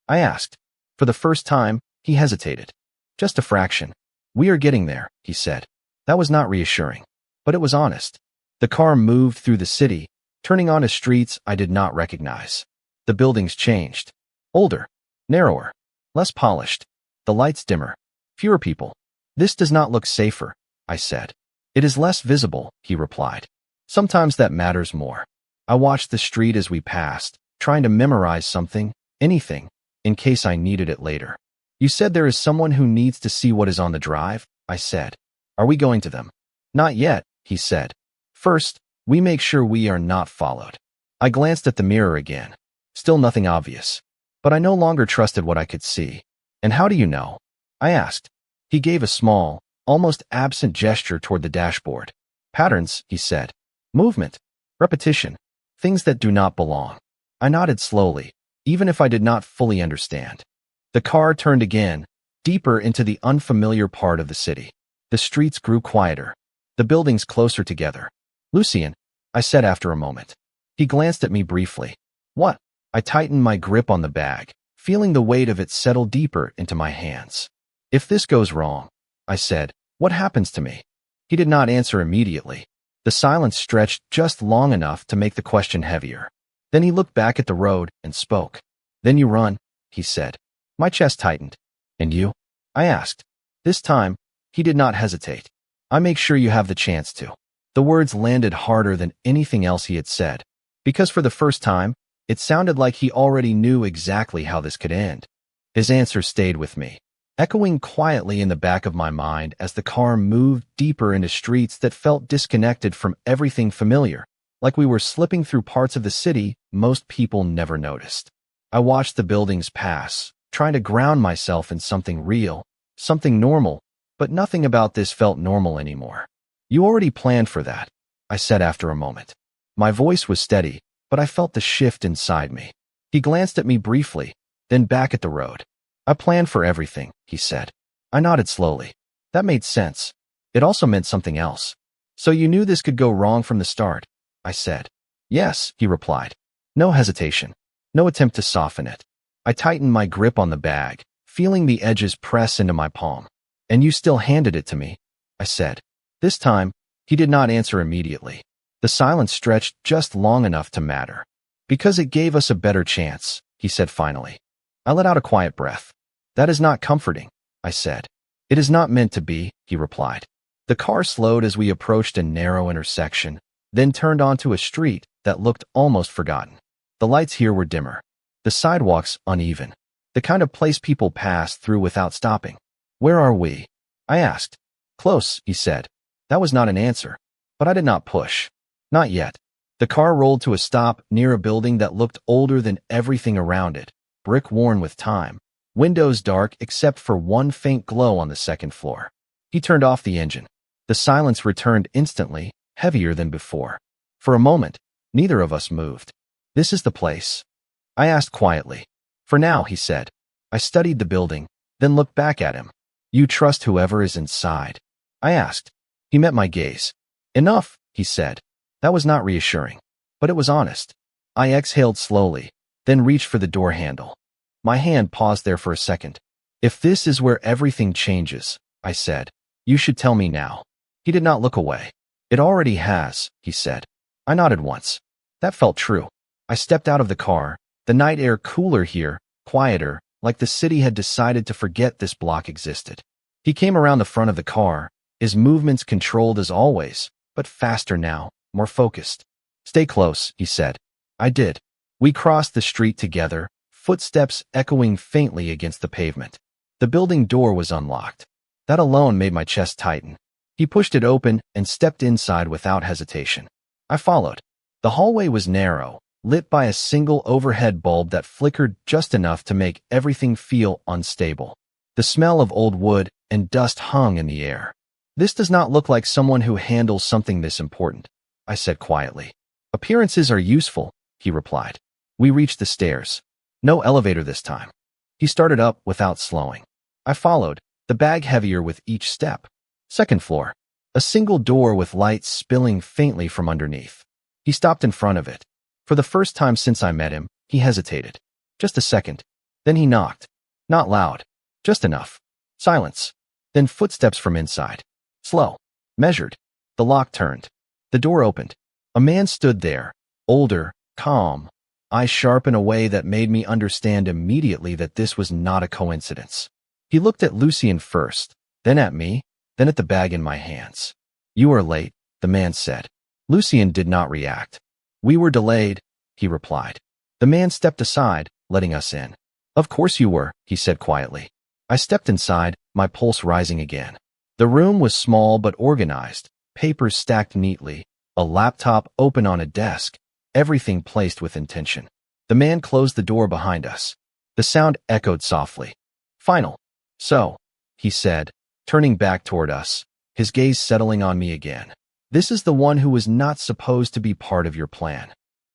I asked. For the first time, he hesitated. Just a fraction. We are getting there, he said. That was not reassuring, but it was honest. The car moved through the city, turning onto streets I did not recognize. The buildings changed. Older, narrower, less polished. The lights dimmer. Fewer people. This does not look safer, I said. It is less visible, he replied. Sometimes that matters more. I watched the street as we passed, trying to memorize something, anything, in case I needed it later. You said there is someone who needs to see what is on the drive, I said. Are we going to them? Not yet, he said. First, we make sure we are not followed. I glanced at the mirror again. Still nothing obvious. But I no longer trusted what I could see. And how do you know? I asked. He gave a small, almost absent gesture toward the dashboard. Patterns, he said. Movement. Repetition. Things that do not belong. I nodded slowly, even if I did not fully understand. The car turned again, deeper into the unfamiliar part of the city. The streets grew quieter. The buildings closer together. Lucien, I said after a moment. He glanced at me briefly. What? I tightened my grip on the bag, feeling the weight of it settle deeper into my hands. If this goes wrong, I said, what happens to me? He did not answer immediately. The silence stretched just long enough to make the question heavier. Then he looked back at the road and spoke. Then you run, he said. My chest tightened. And you? I asked. This time, he did not hesitate. I make sure you have the chance to. The words landed harder than anything else he had said, because for the first time, it sounded like he already knew exactly how this could end. His answer stayed with me, echoing quietly in the back of my mind as the car moved deeper into streets that felt disconnected from everything familiar, like we were slipping through parts of the city most people never noticed. I watched the buildings pass, trying to ground myself in something real, something normal, but nothing about this felt normal anymore. You already planned for that, I said after a moment. My voice was steady, but I felt the shift inside me. He glanced at me briefly, then back at the road. I planned for everything, he said. I nodded slowly. That made sense. It also meant something else. So you knew this could go wrong from the start, I said. Yes, he replied. No hesitation. No attempt to soften it. I tightened my grip on the bag, feeling the edges press into my palm. And you still handed it to me, I said. This time, he did not answer immediately. The silence stretched just long enough to matter. Because it gave us a better chance, he said finally. I let out a quiet breath. That is not comforting, I said. It is not meant to be, he replied. The car slowed as we approached a narrow intersection, then turned onto a street that looked almost forgotten. The lights here were dimmer. The sidewalks uneven. The kind of place people pass through without stopping. Where are we? I asked. Close, he said. That was not an answer, but I did not push. Not yet. The car rolled to a stop near a building that looked older than everything around it, brick worn with time, windows dark except for one faint glow on the second floor. He turned off the engine. The silence returned instantly, heavier than before. For a moment, neither of us moved. This is the place, I asked quietly. For now, he said. I studied the building, then looked back at him. You trust whoever is inside? I asked. He met my gaze. Enough, he said. That was not reassuring, but it was honest. I exhaled slowly, then reached for the door handle. My hand paused there for a second. If this is where everything changes, I said, you should tell me now. He did not look away. It already has, he said. I nodded once. That felt true. I stepped out of the car, The night air cooler here, quieter, like the city had decided to forget this block existed. He came around the front of the car, his movements controlled as always, but faster now, more focused. "Stay close," he said. I did. We crossed the street together, footsteps echoing faintly against the pavement. The building door was unlocked. That alone made my chest tighten. He pushed it open and stepped inside without hesitation. I followed. The hallway was narrow, lit by a single overhead bulb that flickered just enough to make everything feel unstable. The smell of old wood and dust hung in the air. "This does not look like someone who handles something this important," I said quietly. "Appearances are useful," he replied. We reached the stairs. No elevator this time. He started up without slowing. I followed, the bag heavier with each step. Second floor. A single door with light spilling faintly from underneath. He stopped in front of it. For the first time since I met him, he hesitated. Just a second. Then he knocked. Not loud. Just enough. Silence. Then footsteps from inside. Slow. Measured. The lock turned. The door opened. A man stood there. Older, calm, eyes sharp in a way that made me understand immediately that this was not a coincidence. He looked at Lucien first, then at me, then at the bag in my hands. "You are late," the man said. Lucien did not react. "We were delayed," he replied. The man stepped aside, letting us in. "Of course you were," he said quietly. I stepped inside, my pulse rising again. The room was small but organized, papers stacked neatly, a laptop open on a desk, everything placed with intention. The man closed the door behind us. The sound echoed softly. "Final." "So," he said, turning back toward us, his gaze settling on me again. "This is the one who was not supposed to be part of your plan."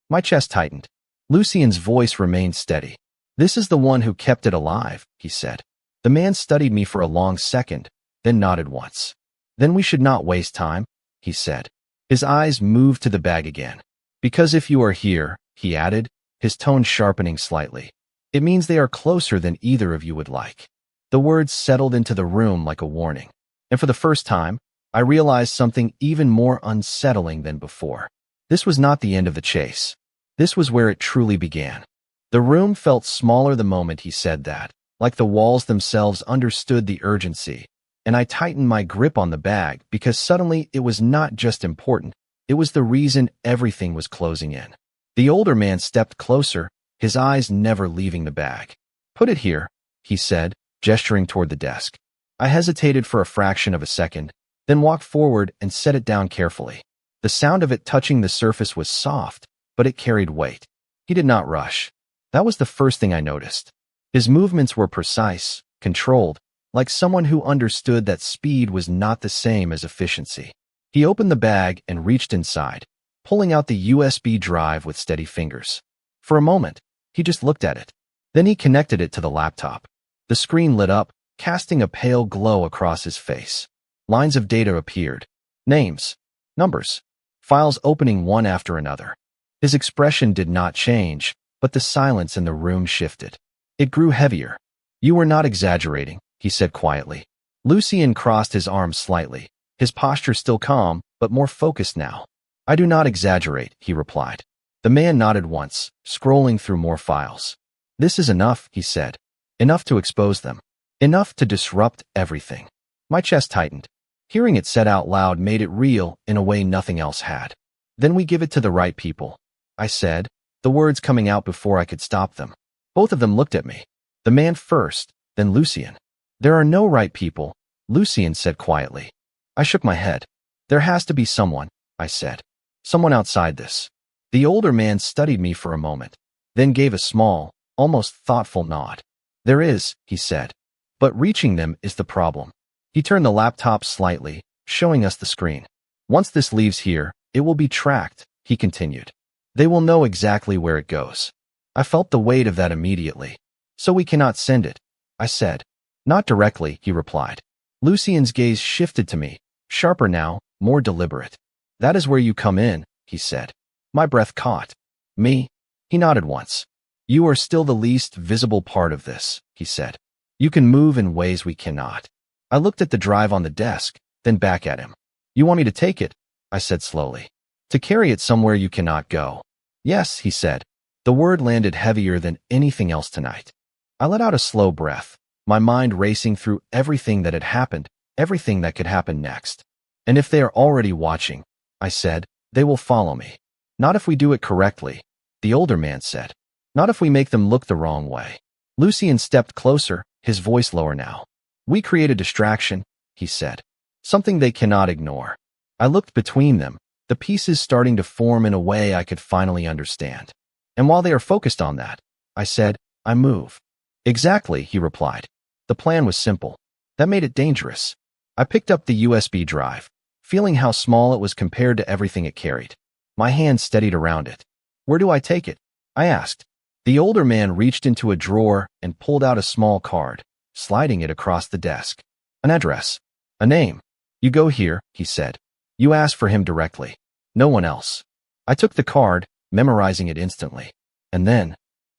My chest tightened. Lucien's voice remained steady. "This is the one who kept it alive," he said. The man studied me for a long second, then nodded once. "Then we should not waste time," he said. His eyes moved to the bag again. "Because if you are here," he added, his tone sharpening slightly, "it means they are closer than either of you would like." The words settled into the room like a warning. And for the first time, I realized something even more unsettling than before. This was not the end of the chase. This was where it truly began. The room felt smaller the moment he said that, like the walls themselves understood the urgency, and I tightened my grip on the bag because suddenly it was not just important, it was the reason everything was closing in. The older man stepped closer, his eyes never leaving the bag. "Put it here," he said, gesturing toward the desk. I hesitated for a fraction of a second, then walked forward and set it down carefully. The sound of it touching the surface was soft, but it carried weight. He did not rush. That was the first thing I noticed. His movements were precise, controlled, like someone who understood that speed was not the same as efficiency. He opened the bag and reached inside, pulling out the USB drive with steady fingers. For a moment, he just looked at it. Then he connected it to the laptop. The screen lit up, casting a pale glow across his face. Lines of data appeared. Names, numbers, files opening one after another. His expression did not change, but the silence in the room shifted. It grew heavier. "You were not exaggerating," he said quietly. Lucien crossed his arms slightly, his posture still calm, but more focused now. "I do not exaggerate," he replied. The man nodded once, scrolling through more files. "This is enough," he said. "Enough to expose them. Enough to disrupt everything." My chest tightened. Hearing it said out loud made it real in a way nothing else had. "Then we give it to the right people," I said, the words coming out before I could stop them. Both of them looked at me. The man first, then Lucien. "There are no right people," Lucien said quietly. I shook my head. "There has to be someone," I said. "Someone outside this." The older man studied me for a moment, then gave a small, almost thoughtful nod. "There is," he said. "But reaching them is the problem." He turned the laptop slightly, showing us the screen. "Once this leaves here, it will be tracked," he continued. "They will know exactly where it goes." I felt the weight of that immediately. "So we cannot send it," I said. "Not directly," he replied. Lucien's gaze shifted to me, sharper now, more deliberate. "That is where you come in," he said. My breath caught. "Me?" He nodded once. "You are still the least visible part of this," he said. "You can move in ways we cannot." I looked at the drive on the desk, then back at him. "You want me to take it?" I said slowly. "To carry it somewhere you cannot go." "Yes," he said. The word landed heavier than anything else tonight. I let out a slow breath, my mind racing through everything that had happened, everything that could happen next. And if they are already watching, I said, they will follow me. Not if we do it correctly, the older man said. Not if we make them look the wrong way. Lucien stepped closer, his voice lower now. We create a distraction, he said. Something they cannot ignore. I looked between them, the pieces starting to form in a way I could finally understand. And while they are focused on that, I said, I move. Exactly, he replied. The plan was simple. That made it dangerous. I picked up the USB drive, feeling how small it was compared to everything it carried. My hand steadied around it. Where do I take it? I asked. The older man reached into a drawer and pulled out a small card, sliding it across the desk. An address. A name. You go here, he said. You ask for him directly. No one else. I took the card, memorizing it instantly. And then,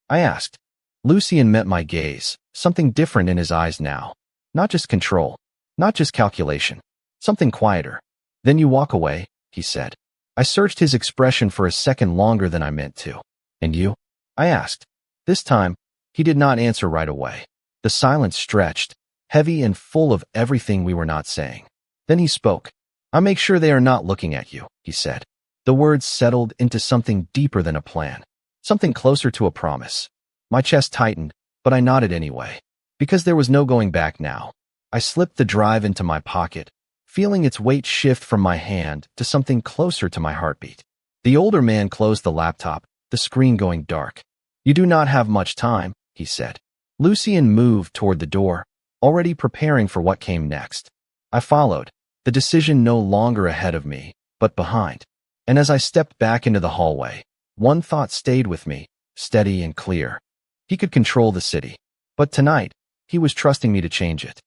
I asked. Lucien met my gaze, something different in his eyes now. Not just control, not just calculation, something quieter. Then you walk away, he said. I searched his expression for a second longer than I meant to. And you? I asked. This time, he did not answer right away. The silence stretched, heavy and full of everything we were not saying. Then he spoke. I make sure they are not looking at you, he said. The words settled into something deeper than a plan, something closer to a promise. My chest tightened, but I nodded anyway. Because there was no going back now. I slipped the drive into my pocket, feeling its weight shift from my hand to something closer to my heartbeat. The older man closed the laptop, the screen going dark. You do not have much time, he said. Lucien moved toward the door, already preparing for what came next. I followed, the decision no longer ahead of me, but behind. And as I stepped back into the hallway, one thought stayed with me, steady and clear. He could control the city. But tonight, he was trusting me to change it.